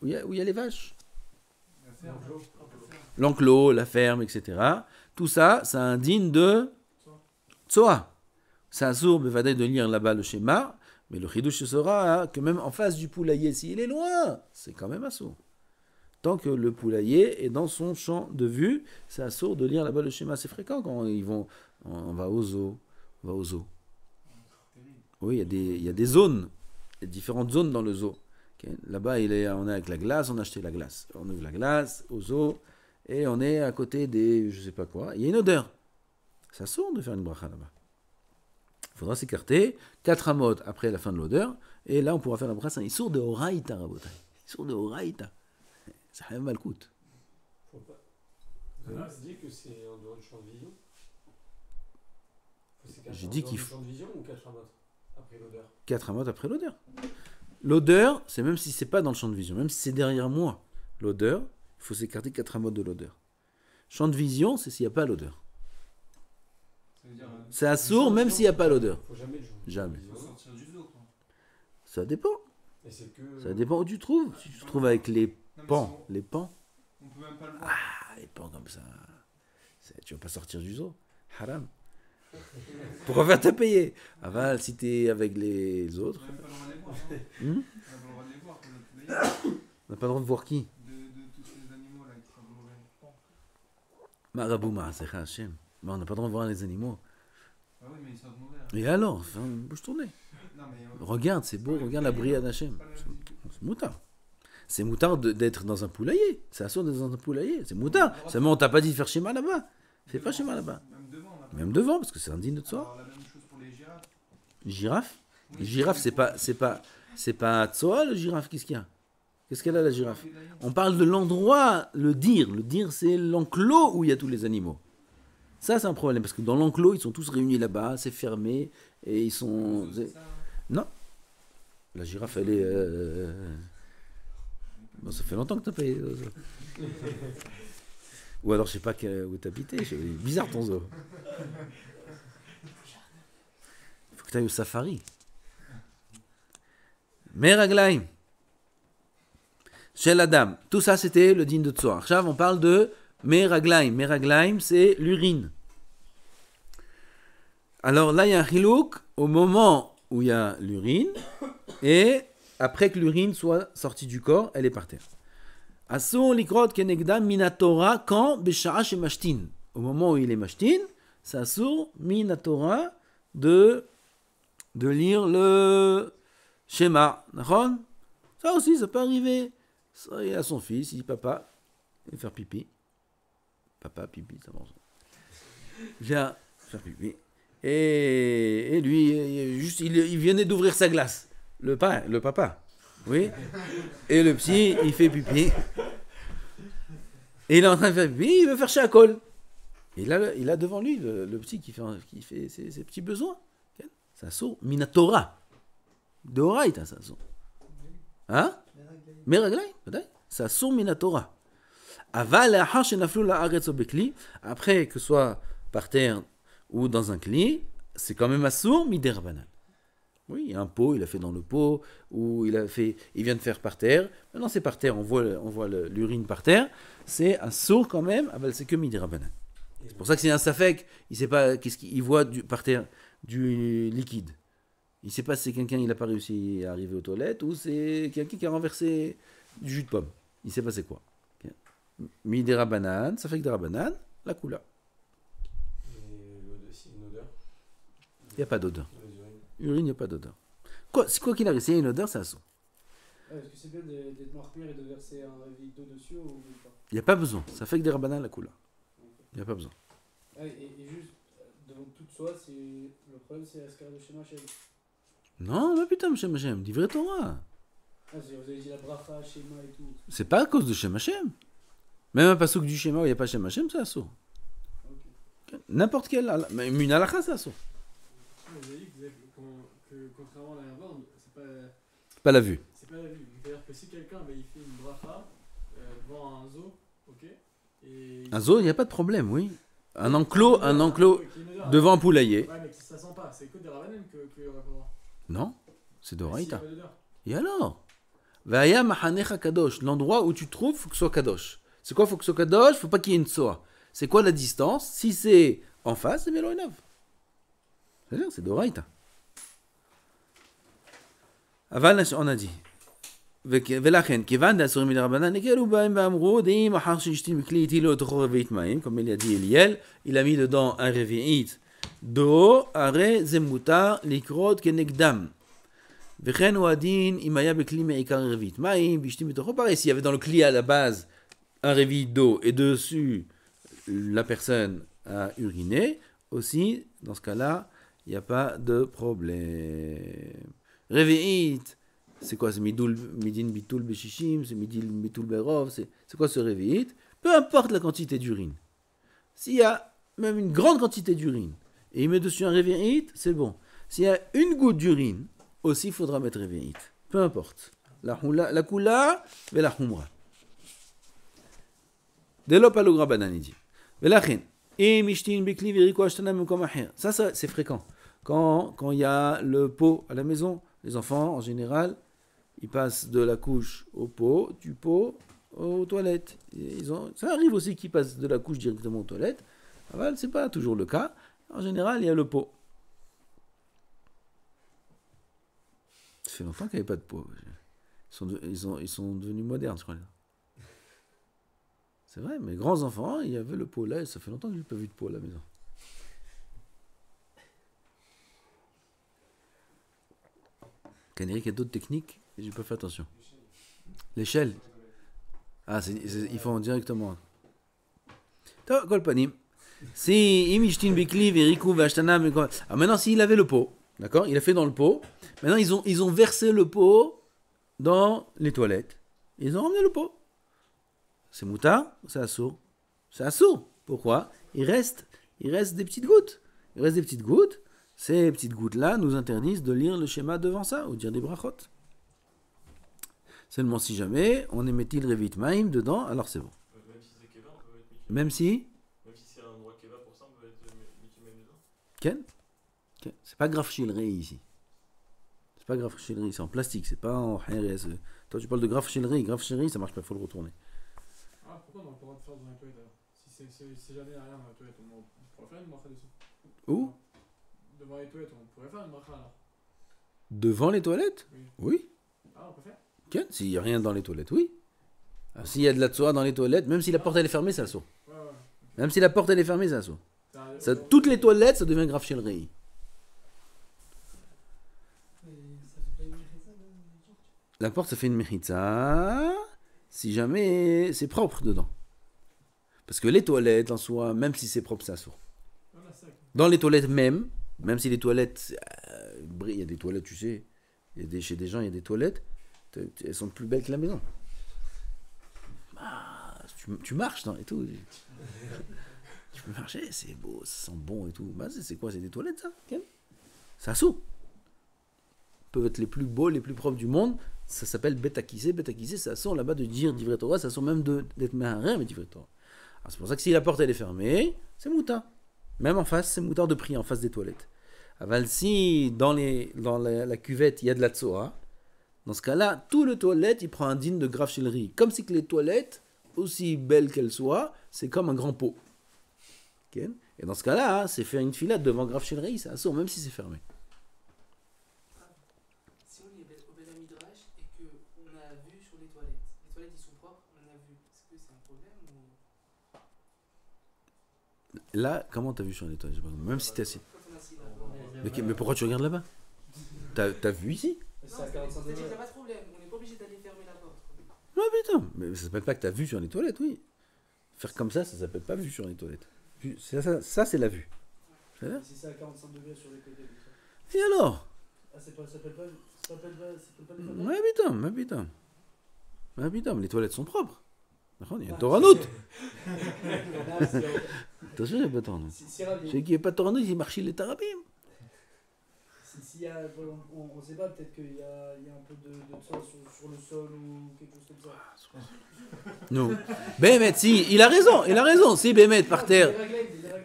il y a les vaches. L'enclos, la ferme, etc. Tout ça, ça indigne de tsoa. C'est assourd, bevadei, de lire là-bas le schéma. Mais le chidouche sera que même en face du poulailler, s'il est loin, c'est quand même assourd. Tant que le poulailler est dans son champ de vue, c'est assourd de lire là-bas le schéma. C'est fréquent quand on va au zoo. Oui, il y a des zones, il y a différentes zones dans le zoo. Okay. Là-bas, on est avec la glace, on a acheté la glace. On ouvre la glace au zoo et on est à côté des, je sais pas quoi. Il y a une odeur. C'est assourd de faire une bracha là-bas. Il faudra s'écarter 4 amot après la fin de l'odeur, et là on pourra faire la bracha. C'est un issour de Horaïta, Rabotai. Issour de Horaïta. Ça a mal coûte. faut pas. Vous avez dit que c'est en dehors du champ de vision. J'ai dit qu'il faut. Champ de vision ou 4 amotes après l'odeur. 4 amot après l'odeur. L'odeur, c'est même si c'est pas dans le champ de vision, même si c'est derrière moi, l'odeur, il faut s'écarter 4 amot de l'odeur. Champ de vision, c'est s'il n'y a pas l'odeur. C'est assourd même s'il n'y a pas l'odeur. Faut jamais le jouer. Jamais. Faut sortir du zoo, quoi. Ça dépend. Et c'est que... Ça dépend où tu trouves. Si tu te trouves avec les Non, mais pans, si les pans, on peut même pas le voir. les pans comme ça, tu vas pas sortir du zoo. Haram. Pourquoi faire te payer? Aval, si t'es avec les autres. On n'a même pas le droit de les voir. Hein. Hmm? On n'a pas le droit de les voir. Pour le poulailler. On n'a pas le droit de voir qui? De tous ces animaux là qui sont mauvais. Marabou Ma'asecha Hashem. Mais on n'a pas le droit de voir les animaux. Ah oui, mais ils sont mauvais. Hein. Et alors, enfin, bouge ton nez. Non, mais. Regarde, c'est beau, regarde la brillade d'Hachem. C'est moutard. C'est moutard d'être dans un poulailler. C'est assourd d'être dans un poulailler. C'est moutard. Seulement, on t'a pas dit de faire schéma là-bas. Fais pas schéma là-bas. Même devant, on a pas. Même devant, parce que c'est indigne de soi. Alors, la même chose pour les girafes. Girafe? Oui, Les girafes, c'est pas tsoa, le girafe. Qu'est-ce qu'il y a? Qu'est-ce qu'elle a, la girafe? On parle de l'endroit, le dire. Le dire, c'est l'enclos où il y a tous les animaux. Ça, c'est un problème, parce que dans l'enclos, ils sont tous réunis là-bas, c'est fermé, et ils sont... C'est ça, hein. Non. La girafe, elle est... Bon, ça fait longtemps que t'as payé. Ou alors, je sais pas où t'habitais. Bizarre ton zoo. Il faut que t'ailles au safari. Meraglaim. Chez la dame. Tout ça, c'était le din de Tzohar. Chav, on parle de Meraglaim. Meraglaim, c'est l'urine. Alors là, il y a un chilouk au moment où il y a l'urine et après que l'urine soit sortie du corps, elle est par terre. Asur likrot kenegdam minatora quand beshara chez mashtin. Au moment où il est mashtin, c'est asur minatora de lire le schéma. Ça aussi, ça peut arriver. Ça, il a son fils, il dit papa, il va faire pipi. Papa, pipi, ça mange. Viens faire pipi. Et lui, il venait d'ouvrir sa glace. Le papa. Oui. Et le petit, il fait pipi. Et il est en train de faire pipi, il veut faire shakol. Et là, il a devant lui le petit qui fait ses petits besoins. Ça sort minatora. Doraita, ça sort. Hein? Meraglaim, peut-être. Ça sort minatora. Aval lahar shenaflu la'aretz o bekli. Après que ce soit par terre ou dans un cli, c'est quand même assour miderabanan. Oui, il y a un pot, il a fait dans le pot, ou il vient de faire par terre. Maintenant c'est par terre, on voit l'urine par terre. C'est assour quand même, c'est que miderabanan. C'est pour ça que c'est un safek, il sait pas qu'est-ce qu'il voit par terre du liquide. Il sait pas si c'est quelqu'un il n'a pas réussi à arriver aux toilettes ou c'est quelqu'un qui a renversé du jus de pomme. Il sait pas c'est quoi. Miderabanan, safek derabanan, la coula. Il n'y a pas d'odeur. Urine, il n'y a pas d'odeur. C'est quoi qu'il arrive, s'il y a une odeur, c'est assaut. Est-ce que c'est bien d'être marqué et de verser un réveil d'eau dessus ou pas? Il n'y a pas besoin. Ça fait que des rabanans la coula. Il n'y a pas besoin. Et juste, devant toute soi, le problème c'est Askar de Shema Hashem. Non, mais putain, Shem Hashem, divrei Torah. Vous avez dit la bracha, Shema et tout. C'est pas à cause de Shem Hashem. Même un pasouk du Shema où il n'y a pas Shem Hashem, c'est assaut. Okay. N'importe quel. Mais une halakha, c'est assaut. Vous avez dit que contrairement à la norme, c'est pas la vue. C'est pas la vue. C'est-à-dire que si quelqu'un il fait une bracha devant un zoo, ok, et un zoo, il n'y a pas de problème, oui. Un enclos devant un poulailler. Ouais, mais ça sent pas. C'est que des rabanem qu'il y aurait pas droit. Non, c'est d'oraïta. Si, et alors Vaya mahanecha kadosh. L'endroit où tu te trouves, il faut que ce soit kadosh. C'est quoi, il faut que ce soit kadosh? Il ne faut pas qu'il y ait une tsoa. C'est quoi la distance? Si c'est en face, c'est Méloïnav. C'est-à-dire, c'est d'oraïta. Aval, on a dit. ולכן, כיוון דאסורים מדרבנן, הקלו בהם ואמרו, דעים אחר שהשתין בכלי הטילו לתוכו רביעית מים, comme il a dit Eliel, il a mis dedans un רביעית d'eau, הרי זה מותר לקרות כנגדם. וכן הוא הדין, אם היה בכלי מעיקר רביעית מים, והשתין בתוכו, pareil, s'il y avait dans le cli à la base un réveil d'eau, et dessus, la personne a uriné, aussi, dans ce cas-là, il n'y a pas de problème. Réveillite, c'est quoi? C'est midin bitul beshishim, c'est midin bitul berov, c'est quoi ce réveillite? Peu importe la quantité d'urine. S'il y a même une grande quantité d'urine, et il met dessus un réveillite, c'est bon. S'il y a une goutte d'urine, aussi il faudra mettre réveillite. Peu importe. La kula et la humra. Delo palogra bananidi. Velachin. Ça, c'est fréquent. Quand il y a le pot à la maison, les enfants, en général, ils passent de la couche au pot, du pot aux toilettes. Ça arrive aussi qu'ils passent de la couche directement aux toilettes. Ce n'est pas toujours le cas. En général, il y a le pot. Ça fait longtemps qu'il n'y avait pas de pot. Ils sont devenus modernes, je crois. C'est vrai, mes grands-enfants, il y avait le pot là, et ça fait longtemps que je n'ai pas vu de pot à la maison. Canéric, il y a d'autres techniques, et je n'ai pas fait attention. L'échelle. Ah, ils font directement. Ah, maintenant, s'il avait le pot, d'accord, il a fait dans le pot, maintenant ils ont versé le pot dans les toilettes. Ils ont emmené le pot. C'est mouta, c'est assourd. C'est assourd. Pourquoi? Il reste des petites gouttes. Il reste des petites gouttes. Ces petites gouttes-là nous interdisent de lire le schéma devant ça, ou dire des brachot. Seulement si jamais on est méthil revit maïm dedans, alors c'est bon. Même si c'est Keva, on peut mettre Mitimem. Même si, Même si c'est un endroit Keva pour ça, on peut mettre Mitimem dedans. Ken, c'est pas grave chilerie ici. C'est pas grave chilerie, c'est en plastique, c'est pas en RS. Toi tu parles de grave chilerie ça marche pas, il faut le retourner. Ah, pourquoi on n'a pas le droit de faire dans les toilettes alors? Si jamais il n'y a rien dans les toilettes, on pourrait faire une bracha dessus. Où? Devant les toilettes, on pourrait faire une bracha alors. Devant les toilettes? Oui. Oui. Ah, on peut faire? Ken, s'il y a rien dans les toilettes, oui. Ah, s'il y a de la tsoa dans les toilettes, même si la porte elle est fermée, ça saute. Ouais. Même si la porte elle est fermée, ça saute. Ça, Toutes les toilettes, ça devient grave chilerie. Mais ça fait pas une mérita de La porte, ça fait une mechitza si jamais c'est propre dedans. Parce que les toilettes en soi, même si c'est propre, ça sort. Voilà, ça. Dans les toilettes même si les toilettes, il y a des toilettes, tu sais, chez des gens, il y a des toilettes, elles sont plus belles que la maison. Ah, tu marches et tout. Tu peux marcher, c'est beau, ça sent bon et tout. Bah, c'est quoi, c'est des toilettes ça? Ken, ça sort. Peuvent être les plus beaux, les plus propres du monde. Ça s'appelle Betakissé. Betakissé, ça sent là-bas de dire d'Ivret Torah, ça sent même d'être Maharer, mais d'Ivret Torah. Alors, c'est pour ça que si la porte elle est fermée, c'est mouta. Même en face, c'est moutar de prix, en face des toilettes. Aval, si dans la cuvette il y a de la tsoa, dans ce cas-là, tout le toilette il prend un digne de grave chilerie. Comme si que les toilettes, aussi belles qu'elles soient, c'est comme un grand pot. Okay? Et dans ce cas-là, c'est faire une filade devant grave chilerie, ça sort, même si c'est fermé. Si on est au Bel Midrash et qu'on a vu sur les toilettes ils sont propres, on a vu, est-ce que c'est un problème ou... Là, comment t'as vu sur les toilettes? Même si t'es assis. Quand on est assis là. Mais pourquoi tu regardes là-bas? T'as vu ici? C'est à 45 C'est-à-dire qu'il degrés. n'y a pas de problème, on n'est pas obligé d'aller fermer la porte. Ouais, putain. Mais ça s'appelle pas que t'as vu sur les toilettes, oui. Faire comme ça s'appelle pas vu sur les toilettes. Ça c'est la vue. Ça va? Si c'est à 45 degrés sur les côtés, comme ça. Et alors? Ah, ça s'appelle pas les toilettes. Ouais, putain, mais les toilettes sont propres. Il y a un toranout. Attention, il n'y a pas de toranout. Si Rav, Celui qui n'est pas de toranout, il marche les tarabim. s'il y a, on sait pas, peut-être qu'il y a un peu de ça sur le sol ou quelque chose comme ça. Non. Bémet, si, il a raison. Si Bémet par terre.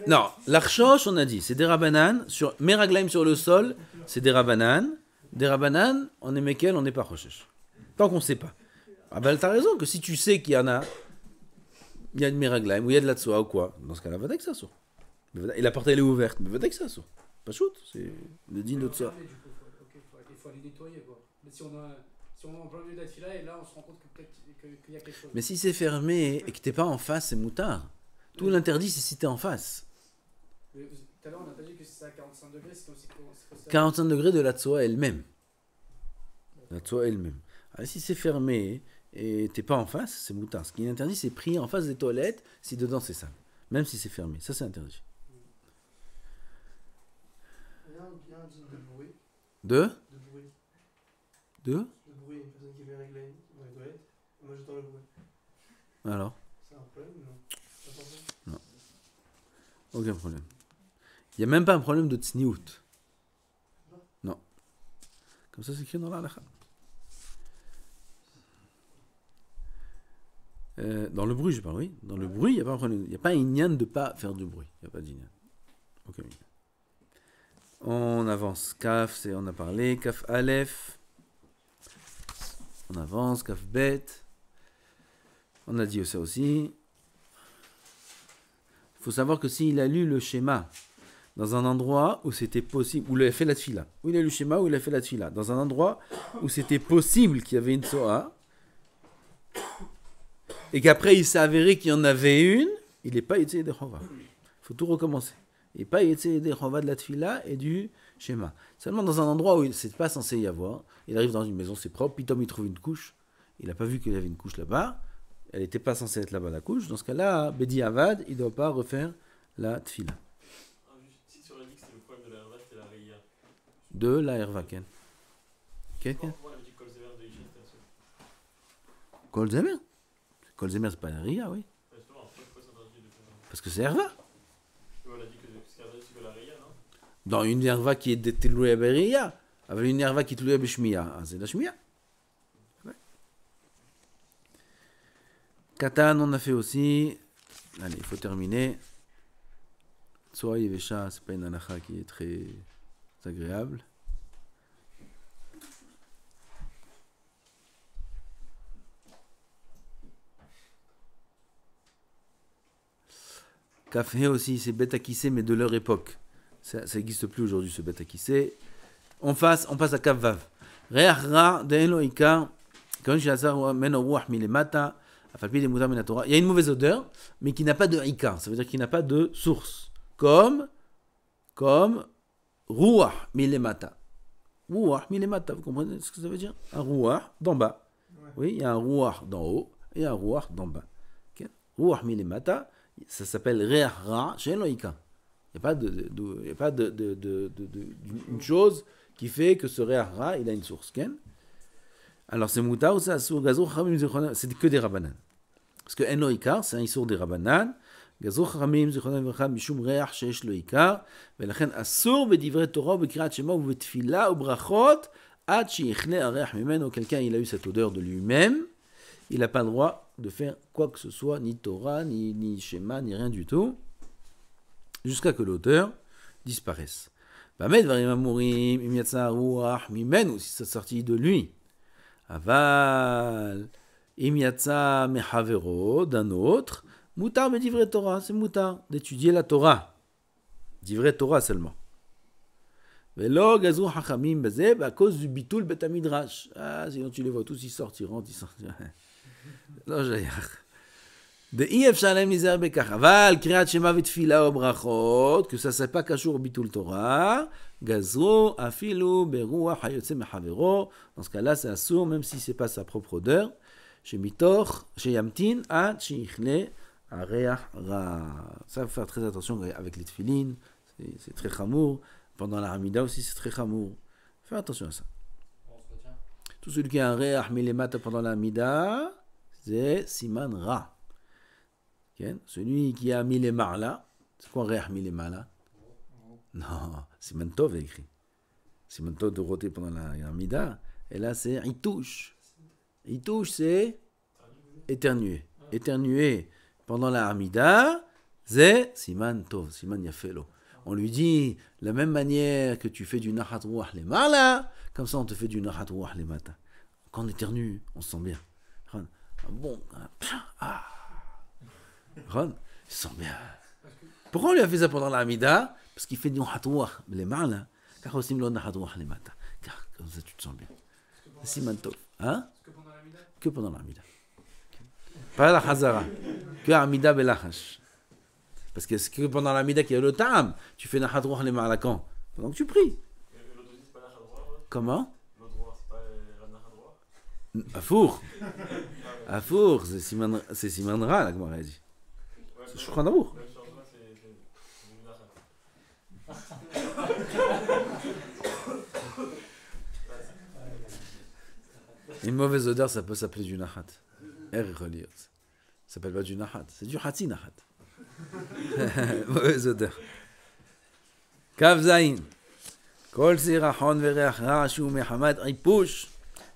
Non, l'archoche, on a dit, c'est des rabananes. Meraglaim sur le sol, c'est des rabananes. Des rabananes, on est mesquel, on n'est pas rochesh. Tant qu'on ne sait pas. Ah ben, t'as raison que si tu sais qu'il y en a, il y a de meraglaim ou il y a de la tsoa ou quoi, dans ce cas-là, va que ça sort. Et la porte elle est ouverte, mais va que ça sort. Pas shoot, c'est le digne de tsoa. Il faut aller nettoyer quoi. Mais si on est en plein milieu de la fila et là on se rend compte que peut-être qu'il y a quelque chose. Mais si c'est fermé et que t'es pas en face, c'est moutard. Tout l'interdit, c'est si t'es en face. Mais tout à l'heure on a pas dit que c'est à 45 degrés, c'est aussi 45 degrés de la tsoa elle-même. La tsoa elle-même. Alors, si c'est fermé et t'es pas en face, c'est moutard. Ce qui est interdit, c'est pris en face des toilettes si dedans c'est sale. Même si c'est fermé. Ça, c'est interdit. Il y a un digne de bruit. De De bruit. De De bruit, une personne qui vient régler dans les toilettes. Et moi j'entends le bruit. Alors C'est un problème ou non? Pas forcément. Aucun problème. Il n'y a même pas un problème de tsniout. Non. Comme ça, c'est écrit dans la halakha. Dans le bruit, je parle, oui. Dans le bruit, il n'y a pas un problème. Il n'y a pas une yann de ne pas faire du bruit. Il n'y a pas d'inyan. Aucun yann. On avance. Kaf, c'est on a parlé. Kaf Aleph. On avance. Kaf Bet. On a dit ça aussi. Il faut savoir que s'il a lu le schéma dans un endroit où c'était possible, où il a fait la tfila, où il a lu le schéma, où il a fait la tfila, dans un endroit où c'était possible qu'il y avait une soa, et qu'après il s'est avéré qu'il y en avait une, il n'est pas été des chova. Il faut tout recommencer. Il n'est pas été des chova de la tfila et du schéma. Seulement dans un endroit où c'est pas censé y avoir, il arrive dans une maison, c'est propre, puis Tom il trouve une couche, il n'a pas vu qu'il y avait une couche là-bas, elle n'était pas censée être là-bas la couche, dans ce cas-là, Bedi Avad, il ne doit pas refaire la tfila. Si tu aurais dit que c'était le problème de la herva, c'était la Reïa. De la Hervaken. Quelqu'un Pourquoi on avait dit Kolzemer de Isha, c'était un seul? Kolzemer. Kolzemer, c'est pas la Ria, oui. Justement, pourquoi c'est interdit de faire? Parce que c'est Herva. On a dit que ce qui est interdit, c'est que la Reïa, non? Dans une Herva qui est dételouée à Beria, avec une Herva qui est telouée à Beshmia, c'est la Shmia. Ouais. Katan, on a fait aussi. Allez, il faut terminer. Tsoa Yevesha, c'est pas une halakha qui est très agréable. Kafé aussi, c'est bête à kisser, mais de leur époque. Ça n'existe plus aujourd'hui, ce bête à kisser. On passe à Kaf Vav. Reach ra de'en ikar, quand shi'asar men ruach milemata, afalpi de mutar min haTorah. Il y a une mauvaise odeur, mais qui n'a pas de ikar. Ça veut dire qu'il n'a pas de source. Comme ruach milemata. Ruach milemata, vous comprenez ce que ça veut dire? Un ruach d'en bas. Ouais. Oui, il y a un ruach d'en haut et un ruach d'en bas. Okay? Ruach milemata, ça s'appelle reach ra she'en ikar. Il n'y a pas une chose qui fait que ce reach il a une source. Ken? Alors c'est mouta ou c'est assour gazour chamim zichronan, c'est que des rabanan. Parce que en lo ikar, c'est un issour des rabanan. Gazour chamim zichronan v'cham mishum reach sheyesh lo ikar. ולכן אסור בדברי תורה ובקריאת שמע ובתפילה וברachot עד שיכלה הריח ממנו. Quelqu'un il a eu cette odeur de lui-même, il n'a pas le droit de faire quoi que ce soit, ni Torah, ni Shema, ni rien du tout, jusqu'à que l'odeur disparaisse. Bamed varim amurim im yatsa ruach mimenu, si c'est sorti de lui. Aval im yatsa mehavero, d'un autre, mutar bedivre Torah, c'est mutar d'étudier la Torah. Divre Torah seulement. Velo gazou hachamim bazeh, à cause du bitul bet midrash. Ah, sinon tu les vois tous, ils sortent, ils rentrent, ils sortent. לא שייך. דאי אפשר להם להיזהר בכך, אבל קריאת שמע ותפילה וברכות, que ça c'est pas קשור ביטול תורה, גזרו אפילו ברוח היוצא מחברו, dans ce cas-là c'est אסור, même si c'est pas sa propre odeur, שימתין עד שיכלה הריח רע. Ça faut faire très attention avec les tefilines, c'est très chamour, pendant la Hamida aussi c'est très chamour. Fais attention à ça. Tout celui qui a un reach milemata pendant la Hamida, c'est siman ra. Okay? Celui qui a mis les marla, c'est quoi reach milemala? Non, siman tov est écrit. Siman tov de roter pendant la Hamida, et là c'est itouche. Itouche c'est éternuer. Éternuer pendant la Hamida, c'est siman tov, siman yafelo. On lui dit, la même manière que tu fais du nahat ruach les marla, comme ça on te fait du nahat ruach les mata. Quand on éternue, on se sent bien. Bon, Ron, il se sent bien. Pourquoi on lui a fait ça pendant la Hamida? Parce qu'il fait du nahat ruach les marla, car aussi le nahat ruach les mata. Car comme ça tu te sens bien. C'est siman tov. Hein? Que pendant la Hamida. Pas la Hazara. Que Hamida belachash. Parce que c'est que pendant la Hamida qu'il y a le ta'am. Tu fais nahat ruach les marla quand? Pendant que tu pries. Comment? Afour. Afour, c'est Siman Ra, la Gemara a dit. C'est Shulchan Aruch. Une mauvaise odeur, ça peut s'appeler du nahat. Ça s'appelle pas du nahat, c'est du hatsi nahat. Mauvaise odeur. Kav Zayin. Kol sirachon vereach ra shu mehamad ipush.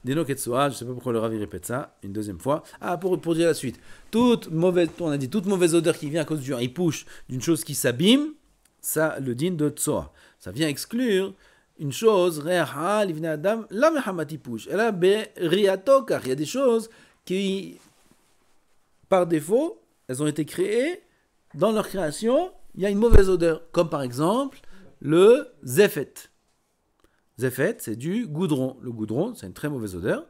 Dino Ketsoa, je ne sais pas pourquoi le Rav répète ça une deuxième fois. Ah, pour dire la suite. On a dit toute mauvaise odeur qui vient à cause du hipouche, d'une chose qui s'abîme, ça le din de Tsoa. Ça vient exclure une chose, Reha, Livne Adam, la Mehamat hipouche. Et là, Riato, car il y a des choses qui, par défaut, elles ont été créées, dans leur création, il y a une mauvaise odeur. Comme par exemple, le Zefet. Zefet, c'est du goudron. Le goudron, c'est une très mauvaise odeur.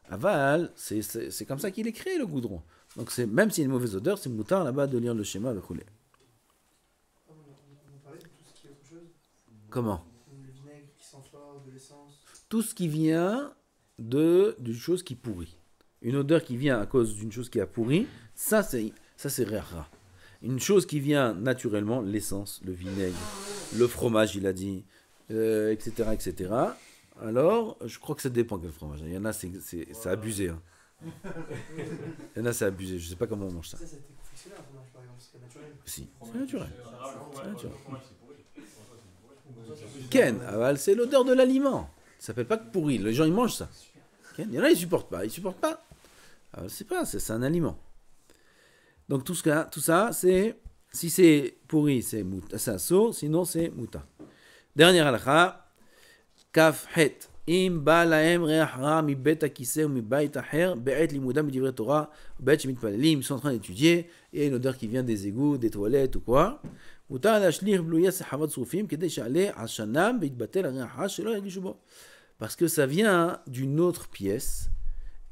Aval, c'est comme ça qu'il est créé, le goudron. Donc, même s'il y a une mauvaise odeur, c'est moutar là-bas de lire le schéma avec roulé. On parlait de tout ce qui est autre chose. Comment? Le vinaigre qui sent fort, de l'essence. Tout ce qui vient d'une chose qui pourrit. Une odeur qui vient à cause d'une chose qui a pourri, ça c'est rare. Une chose qui vient naturellement, l'essence, le vinaigre, le fromage, il a dit, etc., etc. Alors, je crois que ça dépend quel fromage. Il y en a, c'est abusé. Hein. Il y en a, c'est abusé. Je ne sais pas comment on mange ça. Ça, c'était confectionné un fromage, par exemple, c'est naturel. Si, c'est naturel. Ken, c'est l'odeur de l'aliment. Ça s'appelle pas que pourri. Les gens, ils mangent ça. Ken, il y en a, ils supportent pas. Ils supportent pas. C'est un aliment. Donc tout ça, c'est si c'est pourri, c'est assour, sinon c'est muta. Dernière halakha, kaf het. אם בא להם ריח רע מבית הכיסא ומבית אחר, בעת לימודם בדברי תורה, בעת שמתפללים, ils sont en train d'étudier, il y a une odeur qui vient des égouts, des toilettes ou quoi, מותר להשליך בלויה סחבת שרופים, כדי שעלה עשנם ויתבטל הריח רע שלא ירגישו בו. Parce que ça vient d'une autre pièce,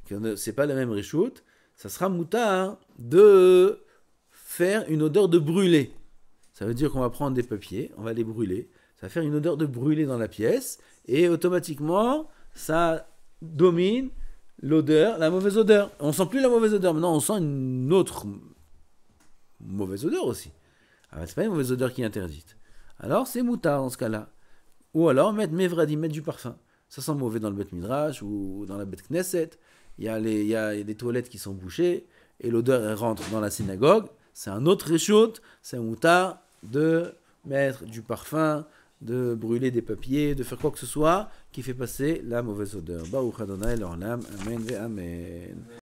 que c'est pas la même réchoute, ça sera moutar de faire une odeur de brûlé. Ça veut dire qu'on va prendre des papiers, on va les brûler, ça va faire une odeur de brûlé dans la pièce, et automatiquement, ça domine l'odeur, la mauvaise odeur. On sent plus la mauvaise odeur, maintenant on sent une autre mauvaise odeur aussi. Alors, c'est pas une mauvaise odeur qui est interdite. Alors c'est moutar dans ce cas-là. Ou alors mettre mevradim, mettre du parfum. Ça sent mauvais dans le Bet Midrash ou dans la Bet Knesset. Il y a des toilettes qui sont bouchées et l'odeur elle rentre dans la synagogue. C'est un autre réchoute, c'est un moutar de mettre du parfum, de brûler des papiers, de faire quoi que ce soit qui fait passer la mauvaise odeur. Baruch Adonai l'olam, amen ve amen.